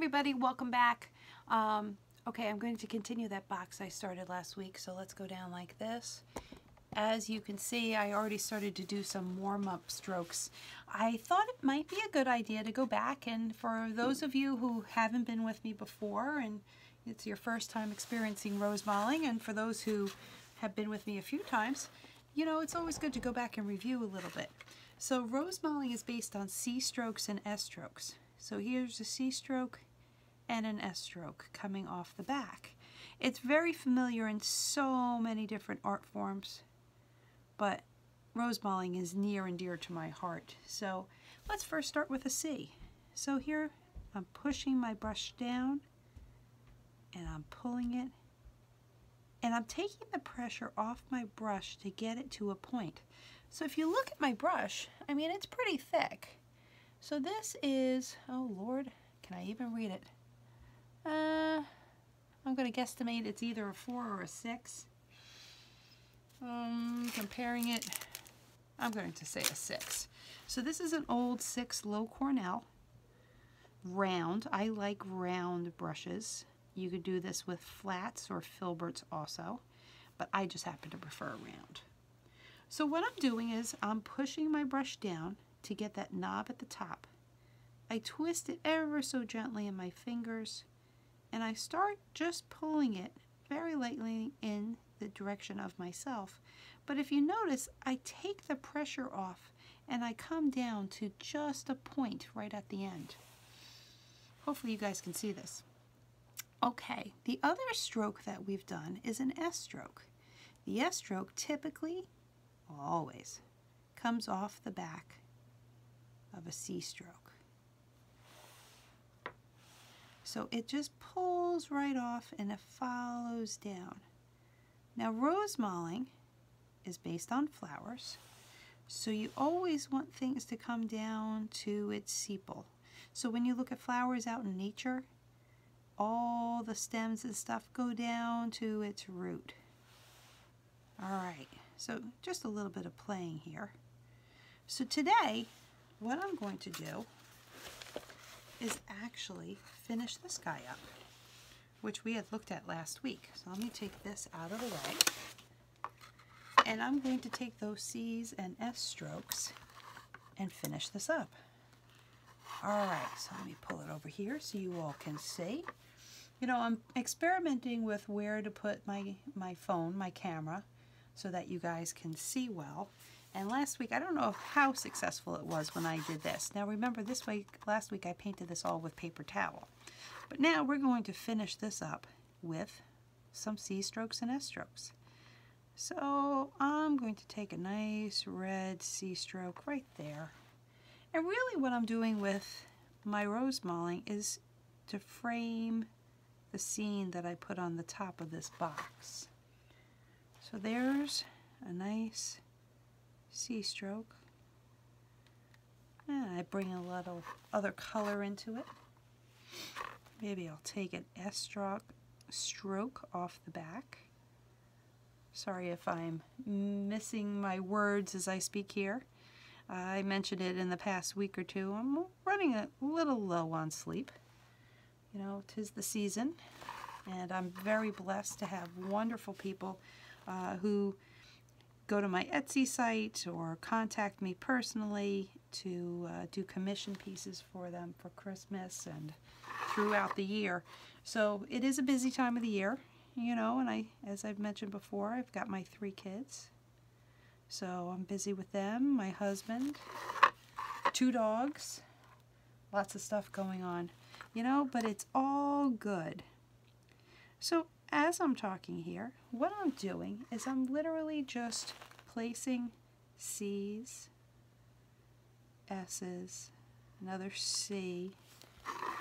everybody, welcome back. Okay, I'm going to continue that box I started last week, so let's go down like this. As you can see, I already started to do some warm-up strokes. I thought it might be a good idea to go back, and for those of you who haven't been with me before and it's your first time experiencing Rosemaling, and for those who have been with me a few times, you know, it's always good to go back and review a little bit. So Rosemaling is based on C strokes and S strokes. So here's a C stroke and an S stroke coming off the back. It's very familiar in so many different art forms, but Rosemaling is near and dear to my heart. So let's first start with a C. So here I'm pushing my brush down and I'm pulling it, and I'm taking the pressure off my brush to get it to a point. So if you look at my brush, I mean, it's pretty thick. So this is, oh Lord, can I even read it? I'm going to guesstimate it's either a 4 or a 6. Comparing it, I'm going to say a 6. So this is an old 6 low Cornell, round. I like round brushes. You could do this with flats or filberts also, but I just happen to prefer round. So what I'm doing is I'm pushing my brush down to get that knob at the top. I twist it ever so gently in my fingers, and I start just pulling it very lightly in the direction of myself. But if you notice, I take the pressure off and I come down to just a point right at the end. Hopefully you guys can see this. Okay, the other stroke that we've done is an S stroke. The S stroke typically, always, comes off the back of a C stroke. So it just pulls right off and it follows down. Now Rosemaling is based on flowers, so you always want things to come down to its sepal. So when you look at flowers out in nature, all the stems and stuff go down to its root. Alright, so just a little bit of playing here. So today, what I'm going to do is actually finish this guy up, which we had looked at last week. So let me take this out of the way, and I'm going to take those C's and S strokes and finish this up. Alright, so let me pull it over here so you all can see. You know, I'm experimenting with where to put my phone, my camera, so that you guys can see well. And last week, I don't know how successful it was when I did this. Now remember, last week I painted this all with paper towel. But now we're going to finish this up with some C strokes and S strokes. So I'm going to take a nice red C stroke right there. And really what I'm doing with my Rosemaling is to frame the scene that I put on the top of this box. So there's a nice C stroke, and I bring a little other color into it. Maybe I'll take an S stroke off the back. Sorry if I'm missing my words as I speak here. I mentioned it in the past week or two. I'm running a little low on sleep. You know, 'tis the season, and I'm very blessed to have wonderful people who go to my Etsy site or contact me personally to do commission pieces for them for Christmas and throughout the year. So it is a busy time of the year, you know, and as I've mentioned before, I've got my 3 kids. So I'm busy with them, my husband, 2 dogs, lots of stuff going on, you know, but it's all good. So as I'm talking here, what I'm doing is I'm literally just placing C's, S's, another C,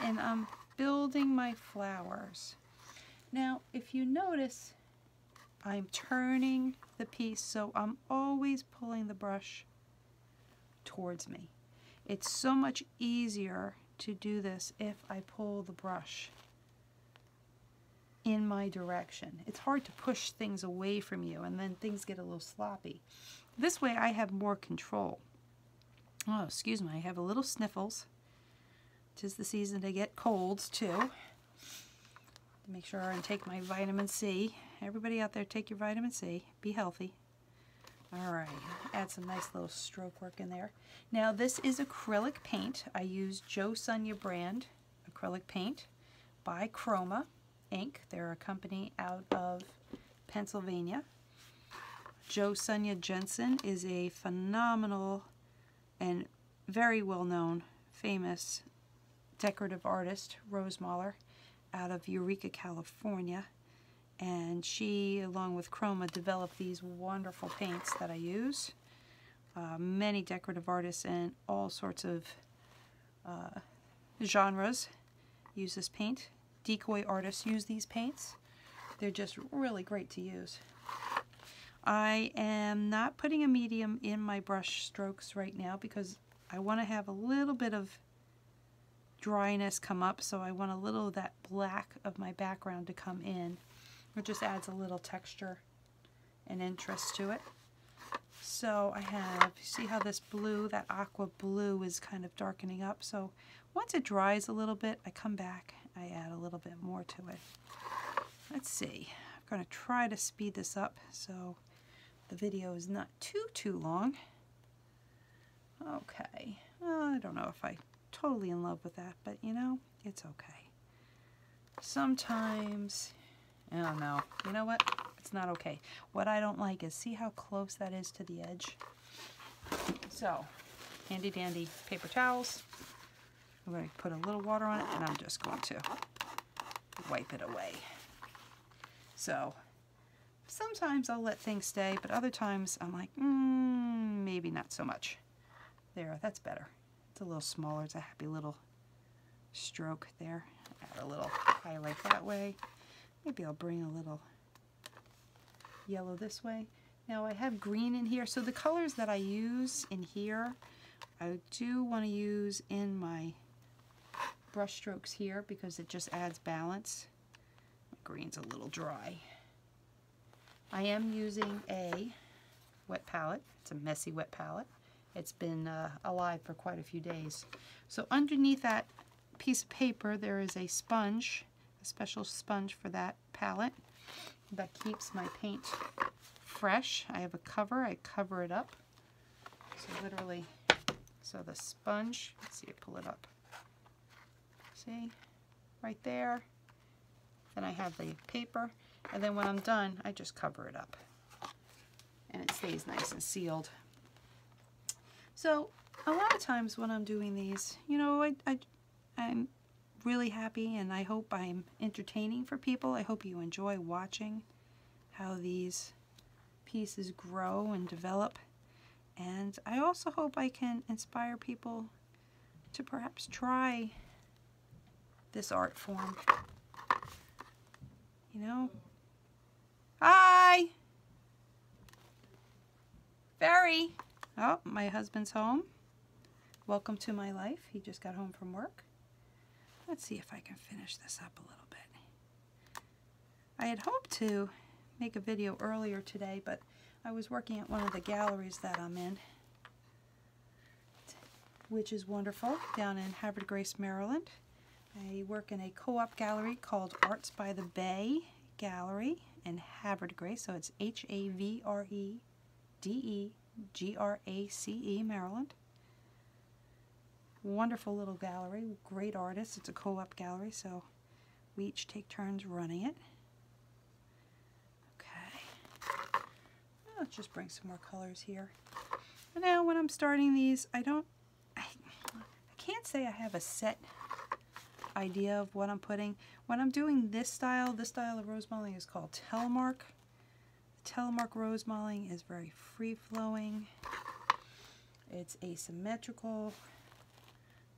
and I'm building my flowers. Now, if you notice, I'm turning the piece, so I'm always pulling the brush towards me. It's so much easier to do this if I pull the brush in my direction. It's hard to push things away from you and then things get a little sloppy. This way I have more control. Oh, excuse me, I have a little sniffles. 'Tis the season to get colds too. To make sure and take my vitamin C. Everybody out there, take your vitamin C. Be healthy. All right, add some nice little stroke work in there. Now this is acrylic paint. I use Joe Sonia brand acrylic paint by Chroma Inc. They're a company out of Pennsylvania. Joe Sonia Jensen is a phenomenal and very well-known, famous decorative artist, Rosemaling, out of Eureka, California. And she, along with Chroma, developed these wonderful paints that I use. Many decorative artists in all sorts of genres use this paint. Decoy artists use these paints. They're just really great to use. I am not putting a medium in my brush strokes right now because I want to have a little bit of dryness come up, so I want a little of that black of my background to come in. It just adds a little texture and interest to it. So I have, you see how this blue, that aqua blue is kind of darkening up. So once it dries a little bit, I come back, I add a little bit more to it. Let's see, I'm going to try to speed this up so the video is not too long. Okay, well, I don't know if I'm totally in love with that, but you know, it's okay. Sometimes, I don't know, you know what? It's not okay. What I don't like is, see how close that is to the edge? So, handy dandy paper towels. I'm going to put a little water on it, and I'm just going to wipe it away. So, sometimes I'll let things stay, but other times I'm like, maybe not so much. There, that's better. It's a little smaller. It's a happy little stroke there. Add a little highlight that way. Maybe I'll bring a little yellow this way. Now I have green in here, so the colors that I use in here, I do want to use in my brush strokes here because it just adds balance. My green's a little dry. I am using a wet palette. It's a messy wet palette. It's been alive for quite a few days. So underneath that piece of paper there is a sponge, a special sponge for that palette that keeps my paint fresh. I have a cover. I cover it up. So literally, so the sponge, let's see, pull it up. See, right there. Then I have the paper, and then when I'm done, I just cover it up. And it stays nice and sealed. So a lot of times when I'm doing these, you know, I'm really happy, and I hope I'm entertaining for people. I hope you enjoy watching how these pieces grow and develop. And I also hope I can inspire people to perhaps try this art form. You know? Hi! Barry! Oh, my husband's home. Welcome to my life. He just got home from work. Let's see if I can finish this up a little bit. I had hoped to make a video earlier today, but I was working at one of the galleries that I'm in, which is wonderful, down in Havre de Grace, Maryland. I work in a co-op gallery called Arts by the Bay Gallery in Havre de Grace, so it's HAVREDEGRACE, Maryland. Wonderful little gallery, great artists. It's a co-op gallery, so we each take turns running it. Okay, let's just bring some more colors here. And now when I'm starting these, I can't say I have a set idea of what I'm putting. When I'm doing this style of Rosemaling is called Telemark. The Telemark Rosemaling is very free-flowing. It's asymmetrical.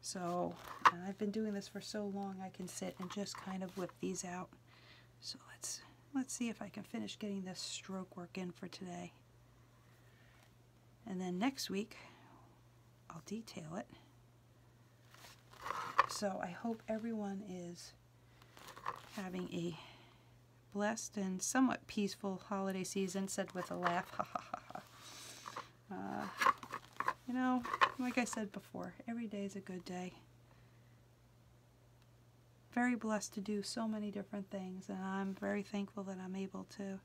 So, and I've been doing this for so long, I can sit and just kind of whip these out. So let's see if I can finish getting this stroke work in for today. And then next week, I'll detail it. So I hope everyone is having a blessed and somewhat peaceful holiday season, said with a laugh. Ha ha ha ha. You know, like I said before, every day is a good day. very blessed to do so many different things, and I'm very thankful that I'm able to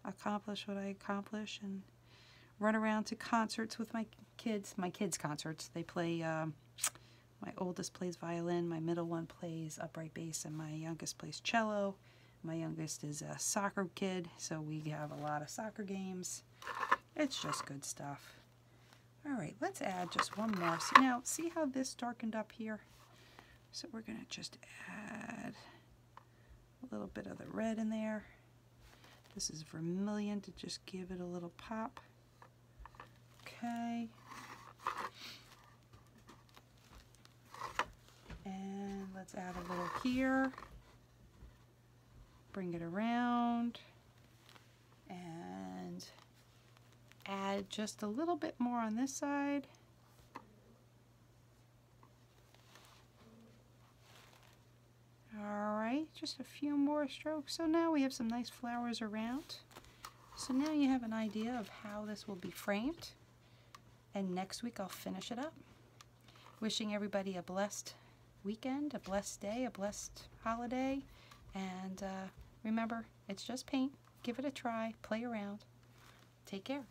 accomplish what I accomplish and run around to concerts with my kids' concerts. They play, my oldest plays violin, my middle one plays upright bass, and my youngest plays cello. My youngest is a soccer kid, so we have a lot of soccer games. It's just good stuff. All right, let's add just one more. See how this darkened up here? So we're going to just add a little bit of the red in there. This is vermilion to just give it a little pop. Okay. And let's add a little here. Bring it around and add just a little bit more on this side. Alright, just a few more strokes. So now we have some nice flowers around. So now you have an idea of how this will be framed. And next week I'll finish it up. Wishing everybody a blessed weekend, a blessed day, a blessed holiday. And remember, it's just paint. Give it a try. Play around. Take care.